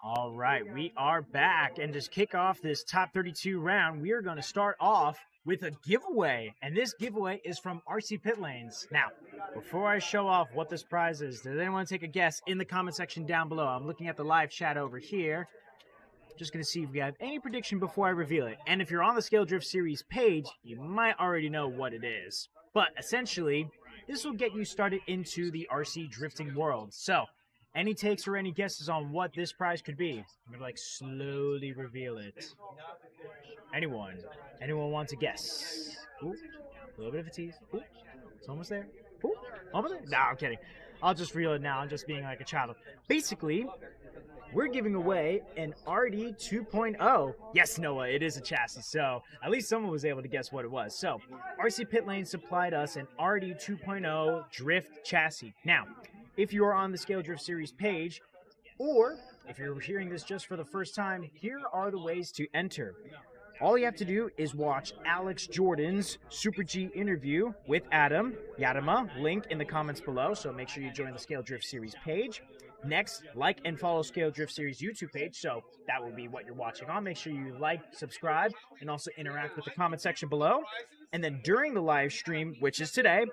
All right, we are back. And to kick off this top 32 round, we are going to start off with a giveaway. And this giveaway is from RC Pit Lanes. Now, before I show off what this prize is, does anyone take a guess in the comment section down below? I'm looking at the live chat over here. Just going to see if we have any prediction before I reveal it. And if you're on the Scale Drift Series page, you might already know what it is. But essentially, this will get you started into the RC drifting world. So, any takes or any guesses on what this prize could be? I'm going to like slowly reveal it. Anyone? Anyone want to guess? Ooh, a little bit of a tease. Ooh, it's almost there. Ooh, almost there. No, I'm kidding. I'll just reel it now. I'm just being like a child. Basically, we're giving away an RD 2.0. Yes, Noah, it is a chassis, so at least someone was able to guess what it was. So, RC Pit Lane supplied us an RD 2.0 drift chassis. Now, if you are on the Scale Drift Series page, or if you're hearing this just for the first time, here are the ways to enter. All you have to do is watch Alex Jordan's Super G interview with Adam Yadama, link in the comments below, so make sure you join the Scale Drift Series page. Next, like and follow Scale Drift Series YouTube page, so that will be what you're watching on. Make sure you like, subscribe, and also interact with the comment section below. And then during the live stream, which is today,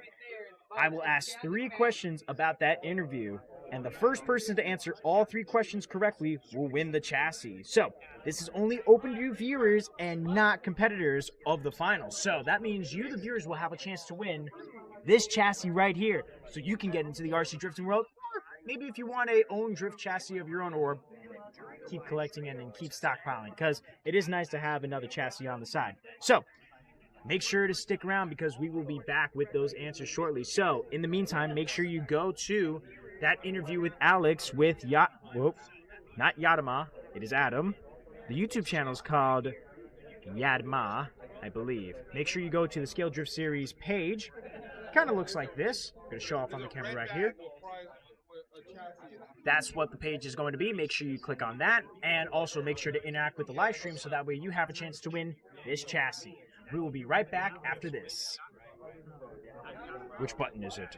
I will ask 3 questions about that interview, and the first person to answer all 3 questions correctly will win the chassis. So, this is only open to viewers and not competitors of the finals. So, that means you, the viewers, will have a chance to win this chassis right here, so you can get into the RC drifting world. Or maybe if you want a own drift chassis of your own, or keep collecting it and keep stockpiling, because it is nice to have another chassis on the side. So, make sure to stick around because we will be back with those answers shortly. So, in the meantime, make sure you go to that interview with Alex with not Yadama, it is Adam. The YouTube channel is called Yadma, I believe. Make sure you go to the Scale Drift Series page. Kind of looks like this. I'm going to show off on the camera right here. That's what the page is going to be. Make sure you click on that, and also make sure to interact with the live stream so that way you have a chance to win this chassis. We will be right back after this. Which button is it?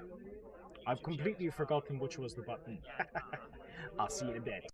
I've completely forgotten which was the button. I'll see you in a bit.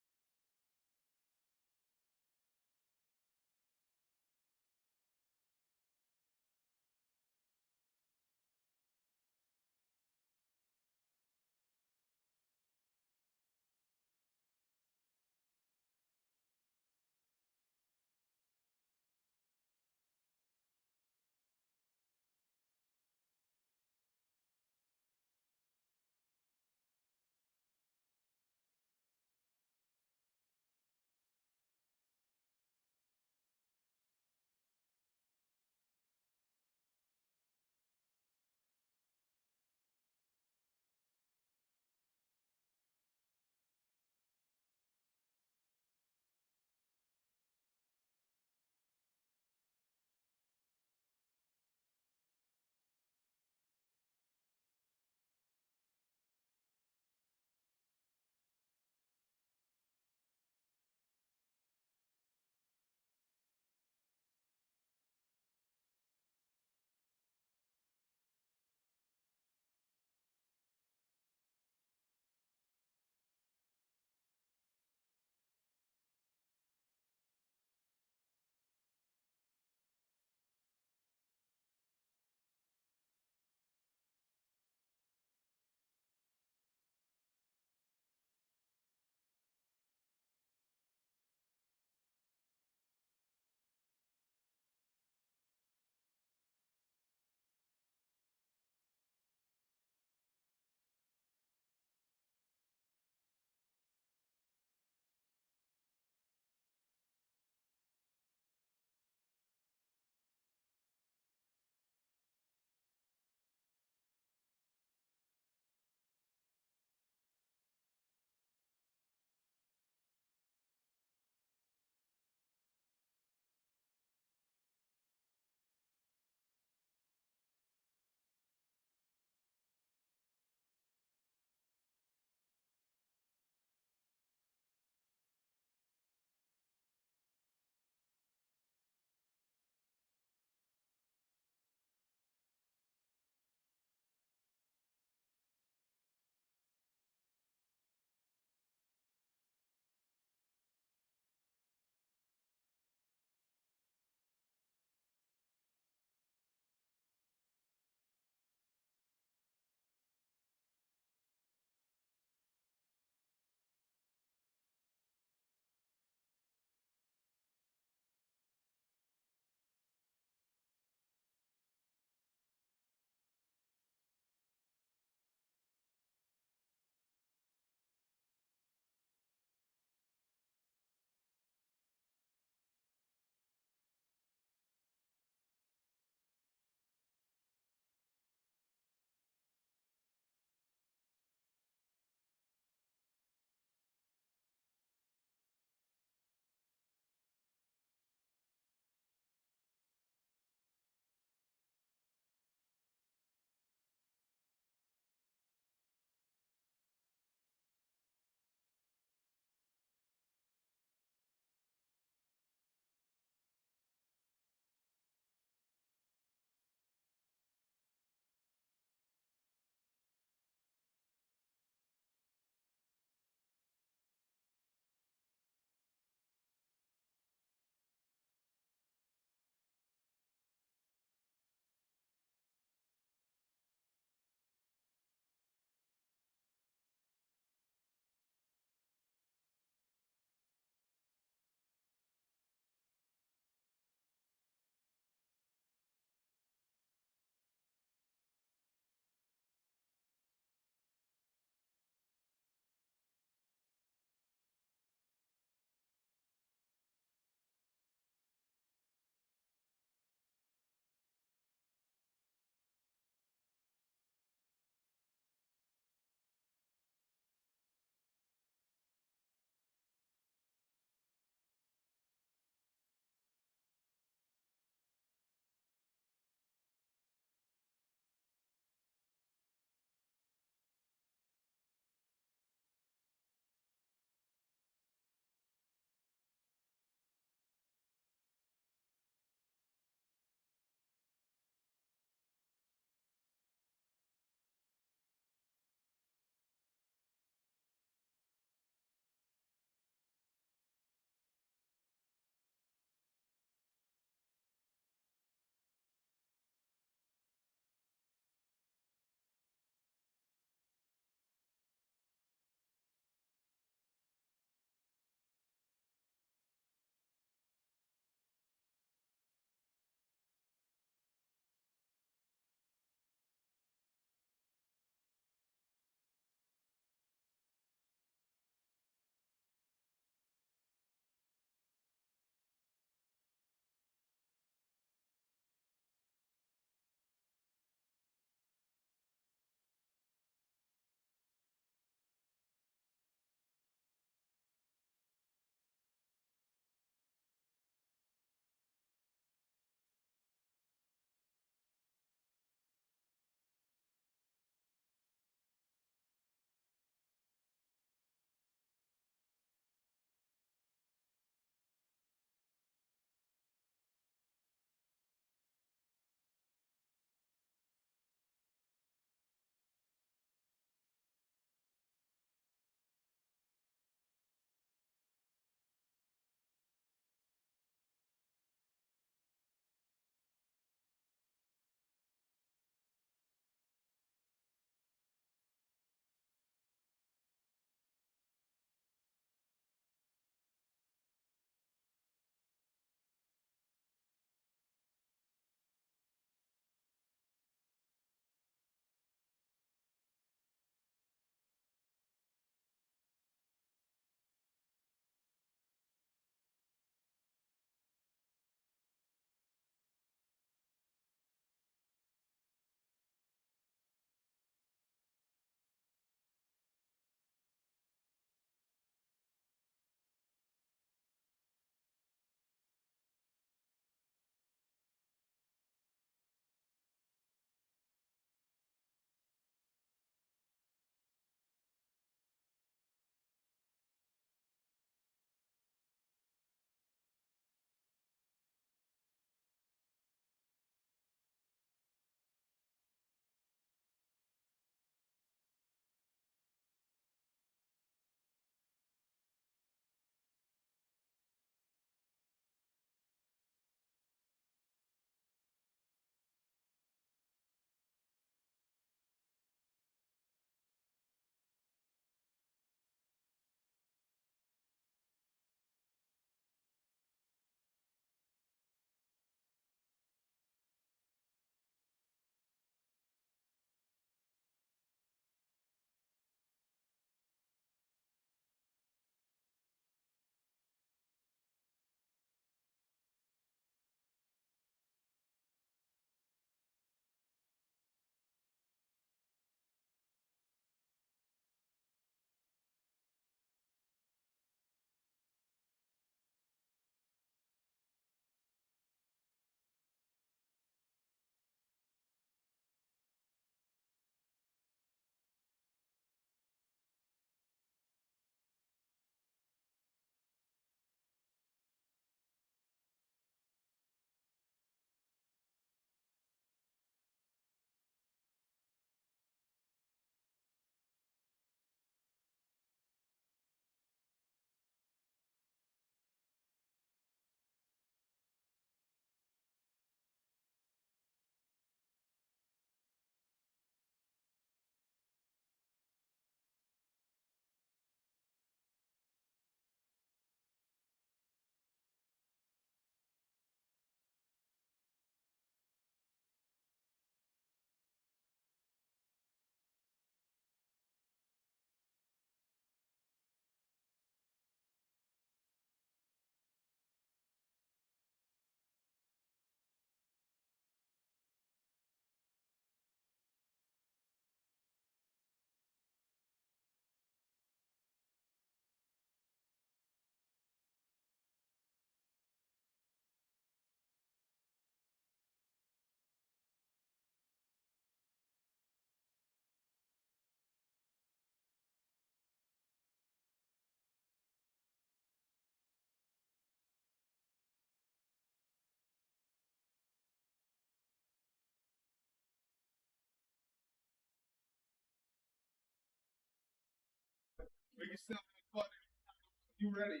You ready?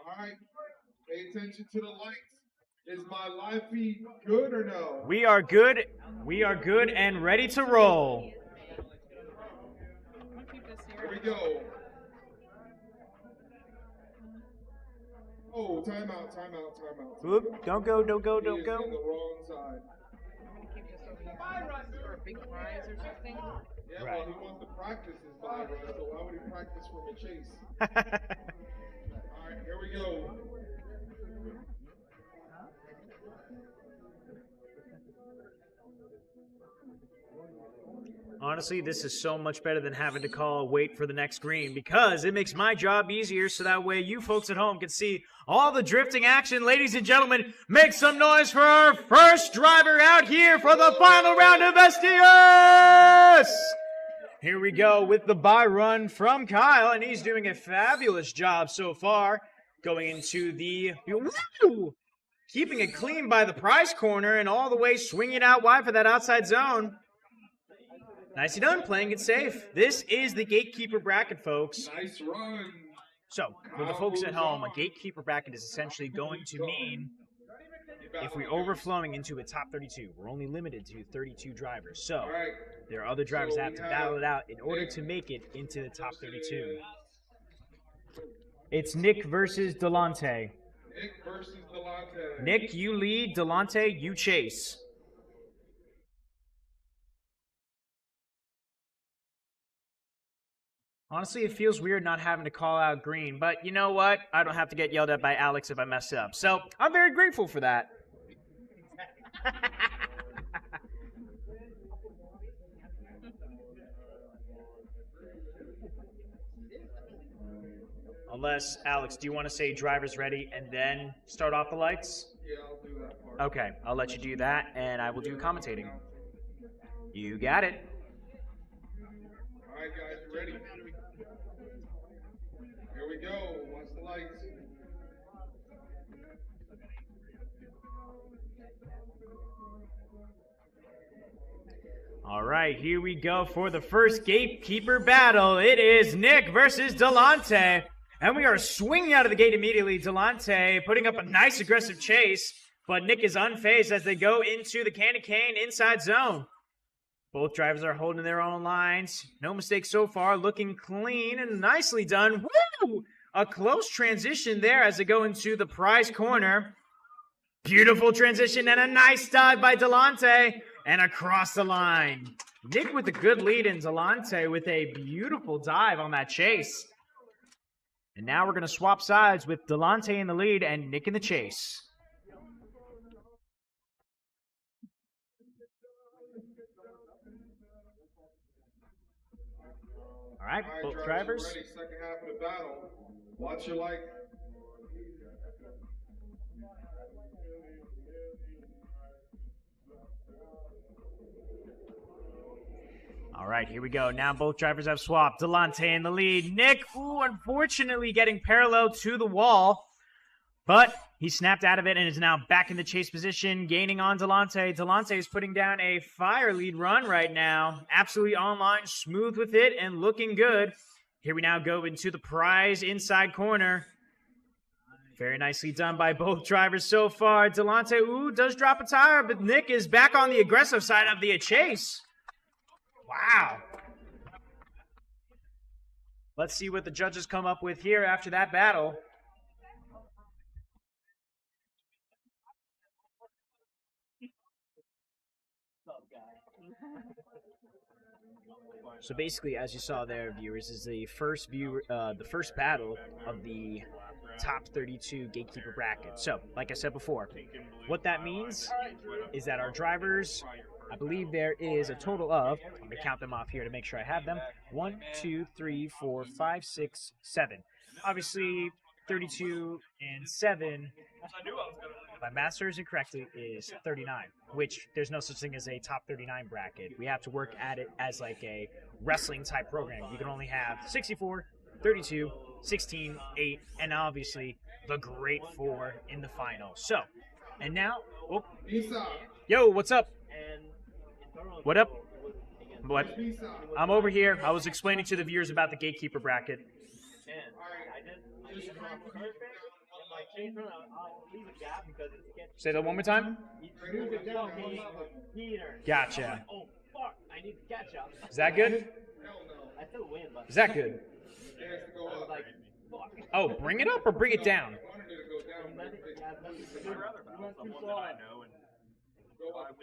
All right. Pay attention to the lights. Is my live feed good or no? We are good. We are good and ready to roll. Here we go. Oh, timeout. Oop, don't go, don't go, He don't is go. in the wrong side. For a big prize or something? Yeah, Right. well, he wants to practice his buy run, so why would he practice from a chase? All right, here we go. Honestly, this is so much better than having to call wait for the next green because it makes my job easier so that way you folks at home can see all the drifting action. Ladies and gentlemen, make some noise for our first driver out here for the final round of SDS! Here we go with the buy run from Kyle, and he's doing a fabulous job so far going into the... Woo! Keeping it clean by the prize corner and all the way swinging out wide for that outside zone. Nicely done, playing it safe. This is the gatekeeper bracket, folks. Nice run. So, for the folks at home, a gatekeeper bracket is essentially going to mean if we're overflowing into a top 32, we're only limited to 32 drivers. So, there are other drivers that have to battle it out in order to make it into the top 32. It's Nick versus Delonte. Nick versus Delonte. Nick, you lead. Delonte, you chase. Honestly, it feels weird not having to call out green, but you know what? I don't have to get yelled at by Alex if I mess up. So, I'm very grateful for that. Unless, Alex, do you want to say driver's ready and then start off the lights? Yeah, I'll do that part. Okay, I'll let you do that, and I will do commentating. You got it. All right, guys, you ready? Here we go. Watch the lights. All right, here we go for the first gatekeeper battle. It is Nick versus Delonte. And we are swinging out of the gate immediately. Delonte putting up a nice aggressive chase, but Nick is unfazed as they go into the candy cane inside zone. Both drivers are holding their own lines. No mistakes so far. Looking clean and nicely done. Woo! A close transition there as they go into the prize corner. Beautiful transition and a nice dive by Delonte. And across the line. Nick with a good lead and Delonte with a beautiful dive on that chase. And now we're going to swap sides with Delonte in the lead and Nick in the chase. All right, both drivers. Ready, second half of the battle. Watch your light. All right, here we go. Now both drivers have swapped. Delonte in the lead. Nick, unfortunately getting parallel to the wall. But he snapped out of it and is now back in the chase position, gaining on Delonte. Delonte is putting down a fire lead run right now. Absolutely online, smooth with it, and looking good. Here we now go into the prize inside corner. Very nicely done by both drivers so far. Delonte, does drop a tire, but Nick is back on the aggressive side of the chase. Wow. Let's see what the judges come up with here after that battle. So basically, as you saw there, viewers, is the first battle of the top 32 gatekeeper bracket. So, like I said before, what that means is that our drivers, I believe there is a total of, I'm going to count them off here to make sure I have them, 1, 2, 3, 4, 5, 6, 7. Obviously, 32 and 7, if my math serves it correctly, is 39, which there's no such thing as a top 39 bracket. We have to work at it as like a wrestling type program. You can only have 64, 32, 16, 8, and obviously the great 4 in the final. So, and now, yo, what's up? What up? What? B side. I'm over here. I was explaining to the viewers about the gatekeeper bracket. Say that one more time. Gotcha. Oh fuck! I need to catch up. Is that good? Hell no. I still win, but Is that good? It has to go up. like, fuck. Oh, bring it up or bring it down? I wanted it to go down. Let it- yeah, let it- Go up.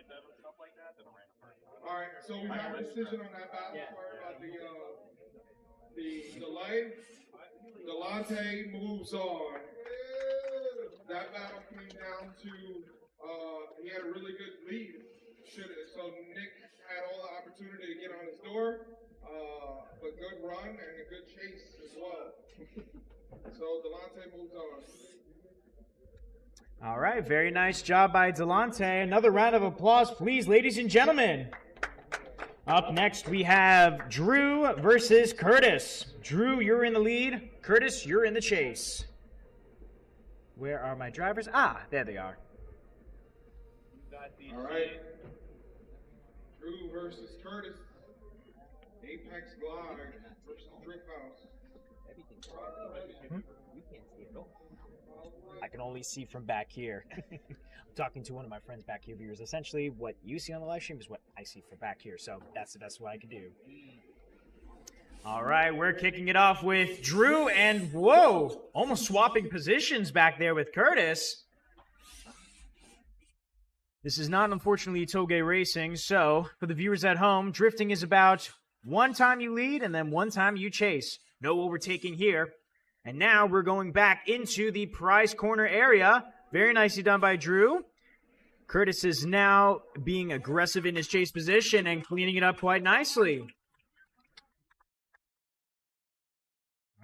All right, so we have a decision on that battle. Sorry about the delay. Delante moves on. That battle came down to he had a really good lead. So Nick had all the opportunity to get on his door, but good run and a good chase as well. So Delante moves on. All right, very nice job by Delante. Another round of applause, please, ladies and gentlemen. Up next, we have Drew versus Curtis. Drew, you're in the lead. Curtis, you're in the chase. Where are my drivers? Ah, there they are. All right. Drew versus Curtis. Apex Glide versus Drip House. I can only see from back here. I'm talking to one of my friends back here, viewers. Essentially, what you see on the live stream is what I see from back here, so that's the best way I can do. All right, we're kicking it off with Drew, and whoa, almost swapping positions back there with Curtis. This is not, unfortunately, Toge Racing, so for the viewers at home, drifting is about one time you lead and then one time you chase. No overtaking here. And now we're going back into the prize corner area. Very nicely done by Drew. Curtis is now being aggressive in his chase position and cleaning it up quite nicely.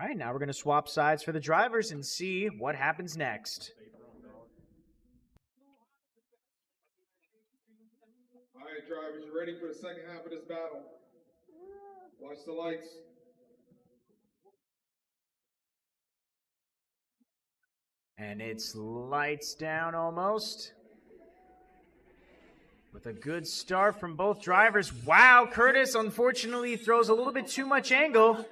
All right, now we're going to swap sides for the drivers and see what happens next. All right, drivers, you ready for the second half of this battle? Watch the lights. And it's lights down almost. With a good start from both drivers. Wow, Curtis unfortunately throws a little bit too much angle.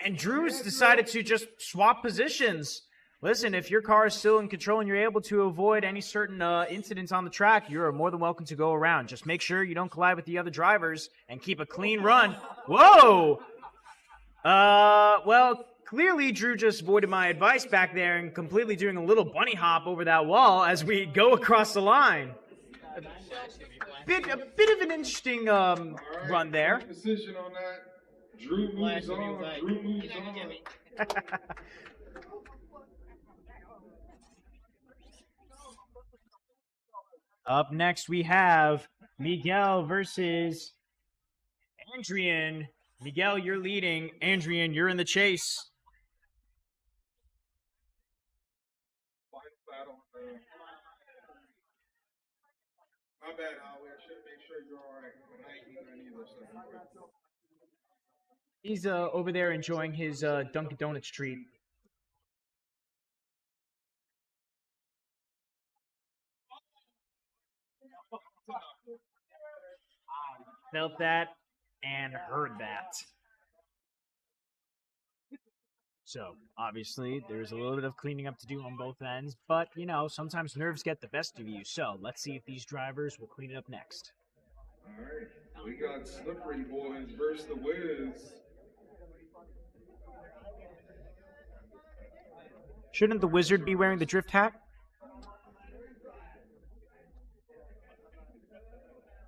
And Drew's decided to just swap positions. Listen, if your car is still in control and you're able to avoid any certain incidents on the track, you're more than welcome to go around. Just make sure you don't collide with the other drivers and keep a clean run. Whoa! Well, clearly Drew just voided my advice back there and completely doing a little bunny hop over that wall as we go across the line. A bit of an interesting run there. Decision on that. Drew moves on. Drew moves on. Up next, we have Miguel versus Andrian. Miguel, you're leading. Andrian, you're in the chase. Final battle. My bad, Holly. I should make sure you're all right. But I ain't eating either. So. He's over there enjoying his Dunkin' Donuts treat. Felt that and heard that. So, obviously, there's a little bit of cleaning up to do on both ends, but, you know, sometimes nerves get the best of you. So, let's see if these drivers will clean it up next. All right. We got Slippery Boys versus the Wiz. Shouldn't the Wizard be wearing the drift hat? All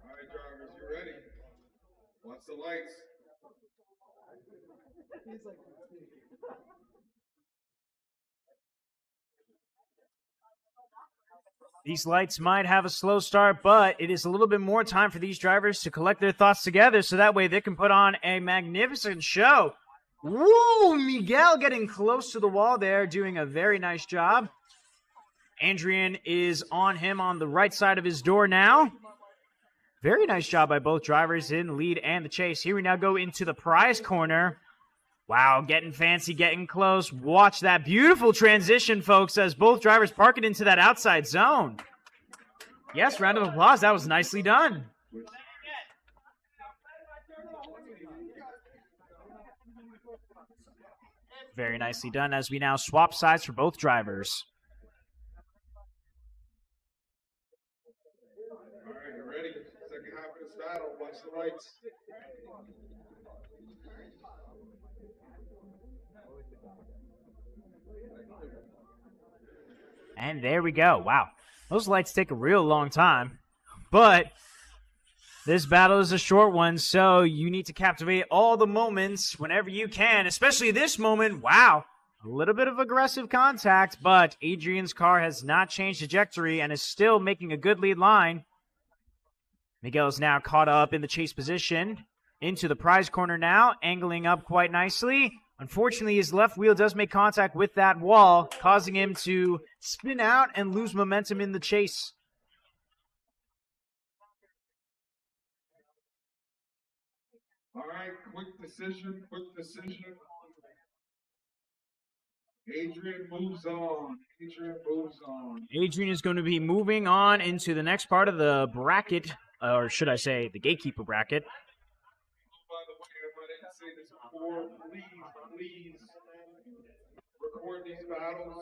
right, drivers, you ready? Watch the lights. These lights might have a slow start, but it is a little bit more time for these drivers to collect their thoughts together so that way they can put on a magnificent show. Woo! Miguel getting close to the wall there, doing a very nice job. Andrian is on him on the right side of his door now. Very nice job by both drivers in the lead and the chase. Here we now go into the prize corner. Wow, getting fancy, getting close. Watch that beautiful transition, folks, as both drivers park it into that outside zone. Yes, round of applause. That was nicely done. Very nicely done as we now swap sides for both drivers. All right, you ready? Second half of this battle. Watch the lights. And there we go. Wow. Those lights take a real long time. But this battle is a short one, so you need to captivate all the moments whenever you can, especially this moment. Wow. A little bit of aggressive contact, but Adrian's car has not changed trajectory and is still making a good lead line. Miguel's now caught up in the chase position. Into the prize corner now, angling up quite nicely. Unfortunately, his left wheel does make contact with that wall, causing him to spin out and lose momentum in the chase. All right, quick decision. Adrian moves on. Adrian is going to be moving on into the next part of the bracket, or should I say the gatekeeper bracket. By the way, if I didn't say this before, please record these battles.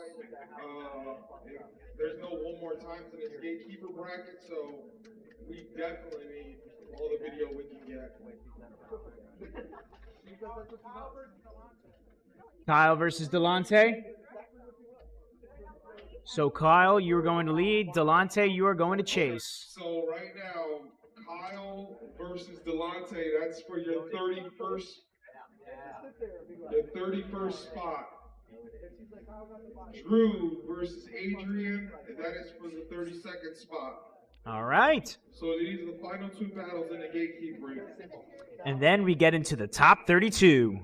There's no one more times in this gatekeeper bracket, so we definitely need all the video we can get. Kyle versus Delonte. So Kyle, you are going to lead. Delonte, you are going to chase. So right now, Kyle versus Delonte, that's for your 31st spot. Drew versus Adrian, and that is for the 32nd spot. All right. So these are the final two battles in the gatekeeper. And then we get into the top 32.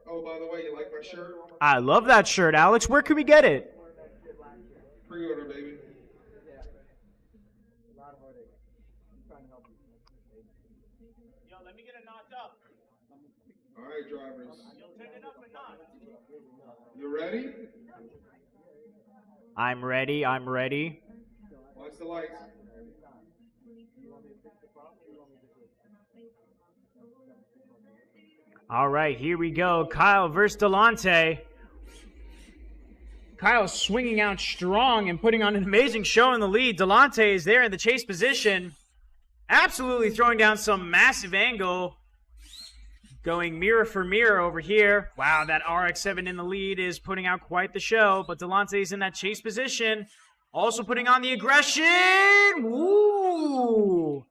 Oh, by the way, you like my shirt? I love that shirt, Alex. Where can we get it? Pre-order, baby. Yo, let me get it knocked up. All right, drivers. Yo, turn it up a notch. You ready? I'm ready. I'm ready. Watch the lights. All right, here we go. Kyle versus Delonte. Kyle swinging out strong and putting on an amazing show in the lead. Delonte is there in the chase position. Absolutely throwing down some massive angle. Going mirror for mirror over here. Wow, that RX-7 in the lead is putting out quite the show. But Delonte is in that chase position. Also putting on the aggression. Woo!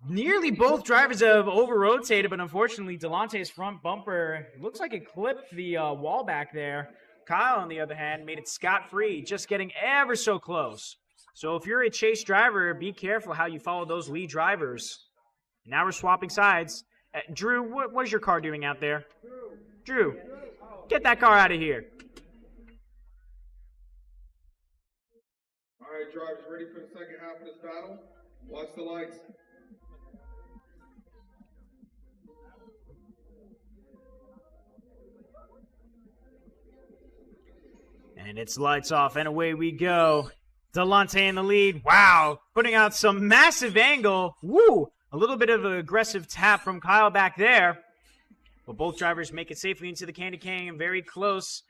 Nearly both drivers have over-rotated, but unfortunately, Delonte's front bumper looks like it clipped the wall back there. Kyle, on the other hand, made it scot-free, just getting ever so close. So if you're a chase driver, be careful how you follow those lead drivers. Now we're swapping sides. Drew, what is your car doing out there? Drew, get that car out of here. All right, drivers, ready for the second half of this battle? Watch the lights. And it's lights off, and away we go. Delonte in the lead. Wow, putting out some massive angle. Woo! A little bit of an aggressive tap from Kyle back there. But both drivers make it safely into the candy cane, very close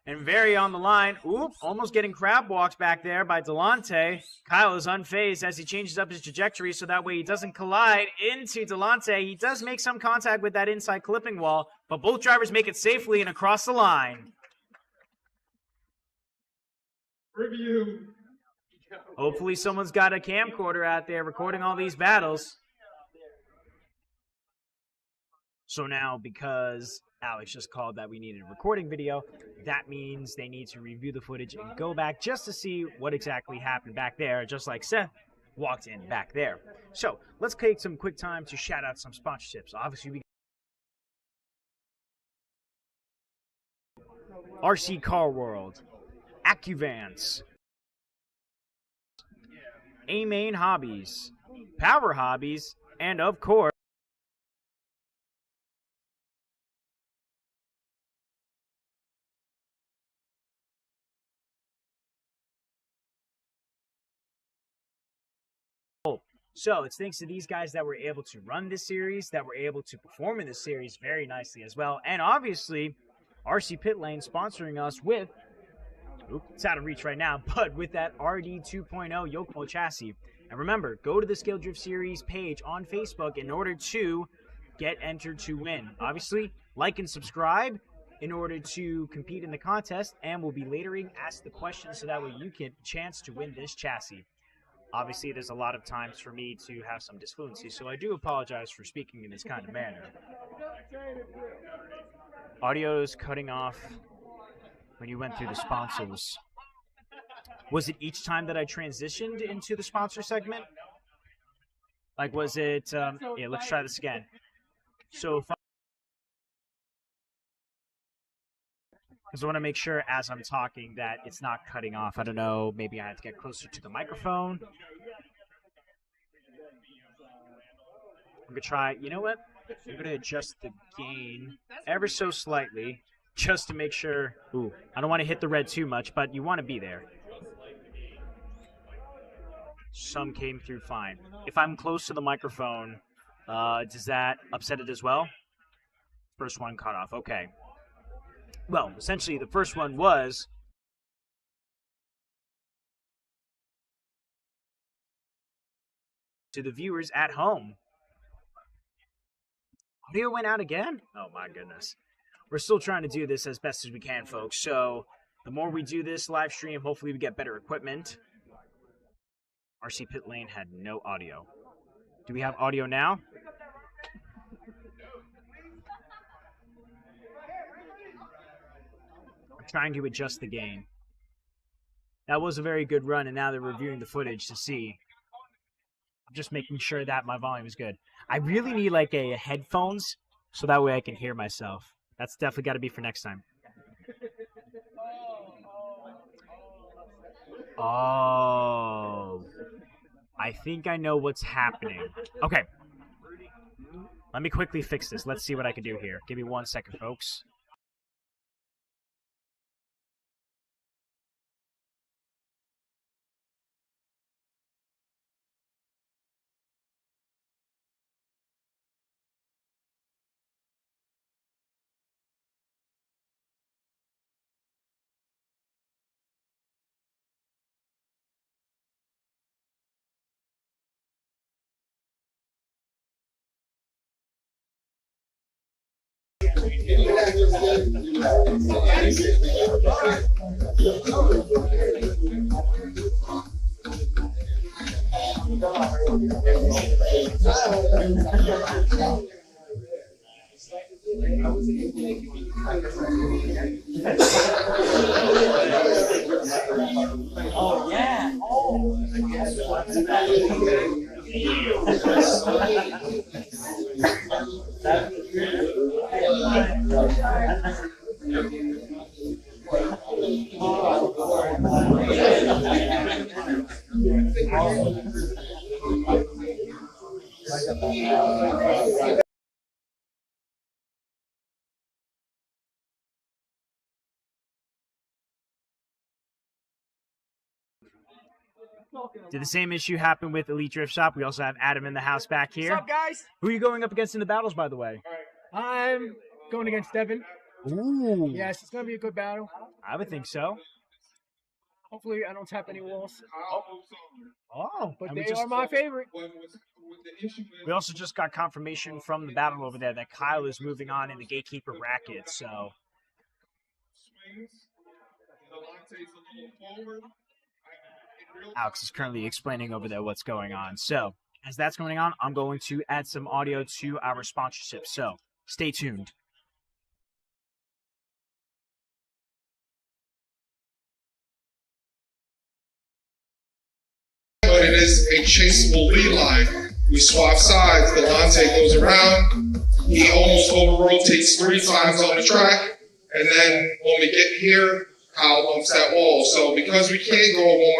and very on the line. Oop, almost getting crab walked back there by Delonte. Kyle is unfazed as he changes up his trajectory so that way he doesn't collide into Delonte. He does make some contact with that inside clipping wall, but both drivers make it safely and across the line. Review. Hopefully someone's got a camcorder out there recording all these battles. So now, because Alex just called that we needed a recording video, that means they need to review the footage and go back just to see what exactly happened back there, just like Seth walked in back there. So let's take some quick time to shout out some sponsorships. Obviously, we RC Car World, AccuVance, A-Main Hobbies, Power Hobbies, and of course, So it's thanks to these guys that we're able to run this series, that we're able to perform in this series very nicely as well. And obviously, RC Pit Lane sponsoring us with, it's out of reach right now, but with that RD 2.0 Yokomo chassis. And remember, go to the Scale Drift Series page on Facebook in order to get entered to win. Obviously, like and subscribe in order to compete in the contest, and we'll be later ask the questions so that way you get a chance to win this chassis. Obviously, there's a lot of times for me to have some disfluency, so I do apologize for speaking in this kind of manner. Audio is cutting off when you went through the sponsors. Was it each time that I transitioned into the sponsor segment? Like, was it... yeah, let's try this again. So if I because I want to make sure as I'm talking that it's not cutting off. I don't know, maybe I have to get closer to the microphone. I'm going to try, you know what? I'm going to adjust the gain ever so slightly just to make sure. Ooh, I don't want to hit the red too much, but you want to be there. Some came through fine. If I'm close to the microphone, does that upset it as well? First one cut off. Okay. Well, essentially, the first one was to the viewers at home. Audio went out again? Oh, my goodness. We're still trying to do this as best as we can, folks. So the more we do this live stream, hopefully we get better equipment. RC Pit Lane had no audio. Do we have audio now? I'm trying to adjust the gain. That was a very good run, and now they're reviewing the footage to see. I'm just making sure that my volume is good. I really need like a headphones so that way I can hear myself. That's definitely got to be for next time. Oh, I think I know what's happening. Okay. Let me quickly fix this. Let's see what I can do here. Give me 1 second, folks. Oh, yeah. Did the same issue happen with Elite Drift Shop? We also have Adam in the house back here. What's up, guys? Who are you going up against in the battles, by the way? I'm going against Devin. Ooh. Yes, it's going to be a good battle. I would think so. Hopefully, I don't tap any walls. Oh, But and they are my favorite. we also just got confirmation from the battle over there that Kyle is moving on in the Gatekeeper bracket, so... Alex is currently explaining over there what's going on. So, as that's going on, I'm going to add some audio to our sponsorship. So, stay tuned. But it is a chaseable lead line. We swap sides. Delonte goes around. He almost over rotates 3 times on the track. And then when we get here, Kyle bumps that wall. So because we can't go one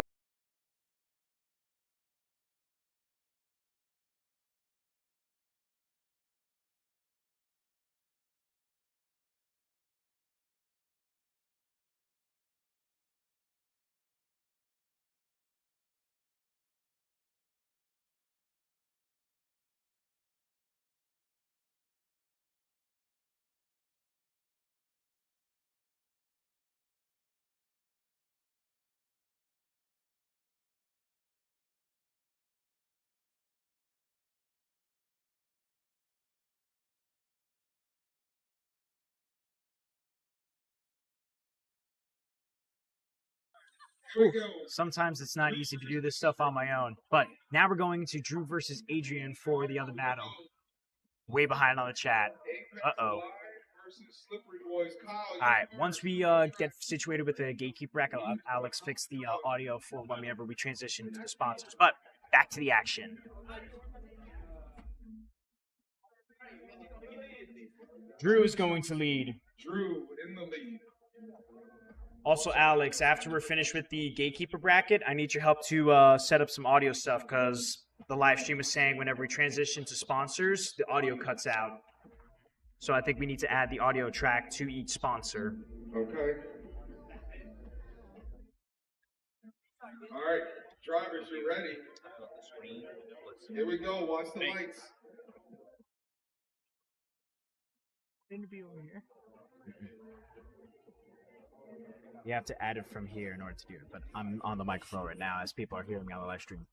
Here we go. Sometimes it's not easy to do this stuff on my own. But now we're going to Drew versus Adrian for the other battle. Way behind on the chat. Uh-oh. All right, once we get situated with the gatekeeper, Alex fix the audio for whenever we transition to the sponsors. But back to the action. Drew is going to lead. Drew in the lead. Also, Alex, after we're finished with the gatekeeper bracket, I need your help to set up some audio stuff because the live stream is saying whenever we transition to sponsors, the audio cuts out. So I think we need to add the audio track to each sponsor. Okay. All right, drivers, you ready? Here we go. Watch the lights. Need to be over here. You have to add it from here in order to do it, but I'm on the microphone right now as people are hearing me on the live stream.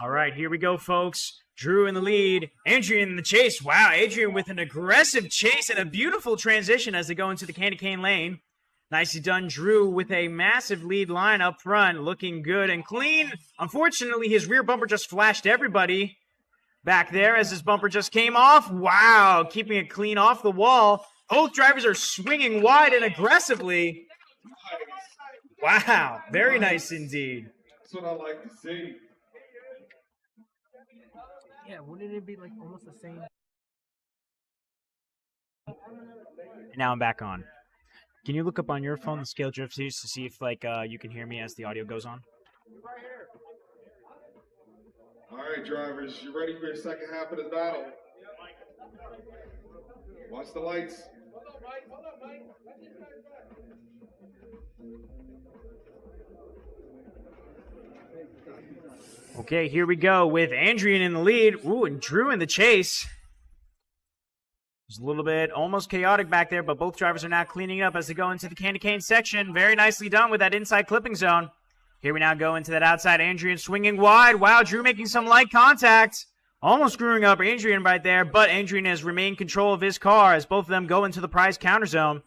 All right, here we go, folks. Drew in the lead, Adrian in the chase. Wow, Adrian with an aggressive chase and a beautiful transition as they go into the candy cane lane. Nicely done, Drew, with a massive lead line up front, looking good and clean. Unfortunately, his rear bumper just flashed everybody back there as his bumper just came off. Wow, keeping it clean off the wall. Both drivers are swinging wide and aggressively. Wow, very nice indeed. That's what I like to see. Yeah, wouldn't it be like almost the same? And now I'm back on. Can you look up on your phone the scale drift to see if you can hear me as the audio goes on? All right, drivers, you ready for your second half of the battle? Watch the lights. Okay, here we go with Adrian in the lead. Ooh, and Drew in the chase. It was a little bit almost chaotic back there, but both drivers are now cleaning up as they go into the candy cane section. Very nicely done with that inside clipping zone. Here we now go into that outside. Adrian swinging wide. Wow, Drew making some light contact. Almost screwing up Adrian right there, but Adrian has remained control of his car as both of them go into the prize counter zone.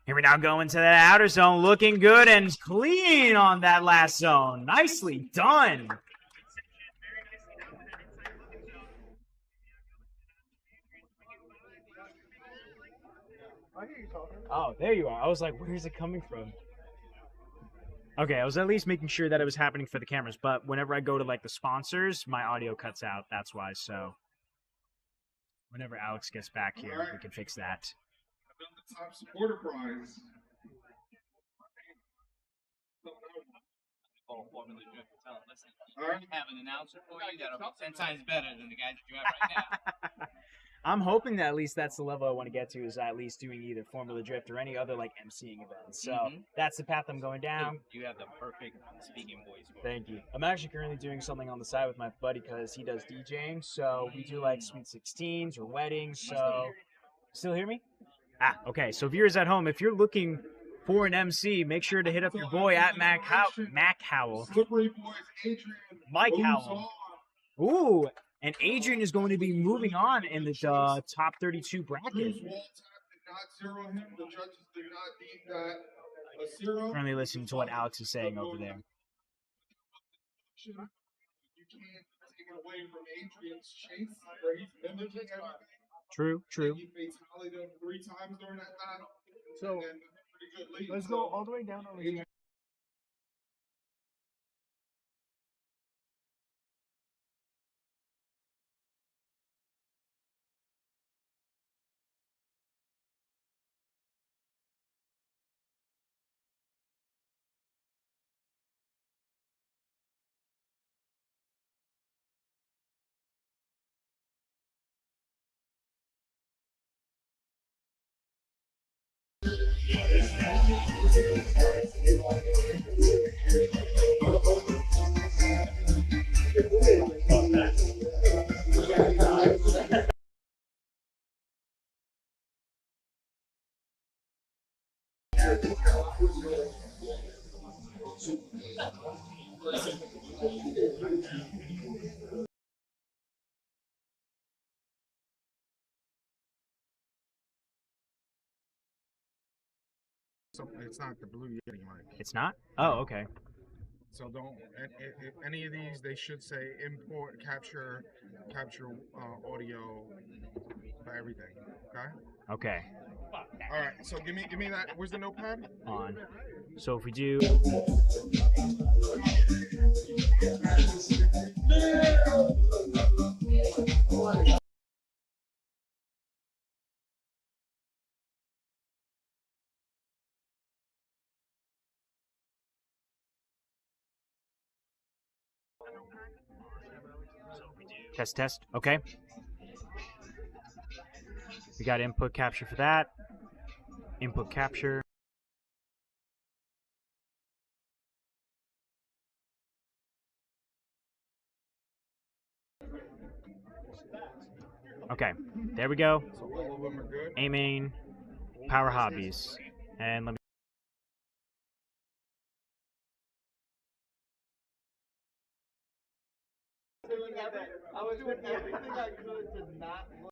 Here we now go into that outer zone, looking good and clean on that last zone. Nicely done. Oh, there you are. I was like, where is it coming from? Okay, I was at least making sure that it was happening for the cameras, but whenever I go to like the sponsors, my audio cuts out. That's why. So whenever Alex gets back here, we can fix that. The top supporter prize. All right. Have an announcer for you that'll be 10 times better than the guys that you have right now. I'm hoping that at least that's the level I want to get to, is at least doing either Formula Drift or any other like emceeing events. So that's the path I'm going down. You have the perfect speaking voice for it. Thank you. I'm actually currently doing something on the side with my buddy because he does DJing. So we do like Sweet 16s or weddings. So still hear me? Ah, okay. So viewers at home, if you're looking for an MC, make sure to hit up your boy at Mac Howell. Slippery boys, Adrian. Mike moves Howell. on. Ooh, and Adrian is going to be moving on in the top 32 bracket. Bruce Wall tapped did not zero him. The judges did not deem that a zero. Currently listening to what Alex is saying over there. You can't take it away from Adrian's chase where he's mimicking everything. True. He fatalied him 3 times during that battle. So And then a pretty good lead. let's go all the way down over here. So it's not the Blue Yeti mic. It's not? Oh, okay. So don't. If any of these, they should say import capture audio for everything. Okay. Okay. All right. So give me that. Where's the notepad? On. So if we do. Test, test. Okay. We got input capture for that. Input capture. Okay. There we go. So all of them are good. A-main, power hobbies. And let me. I was doing everything I could to not look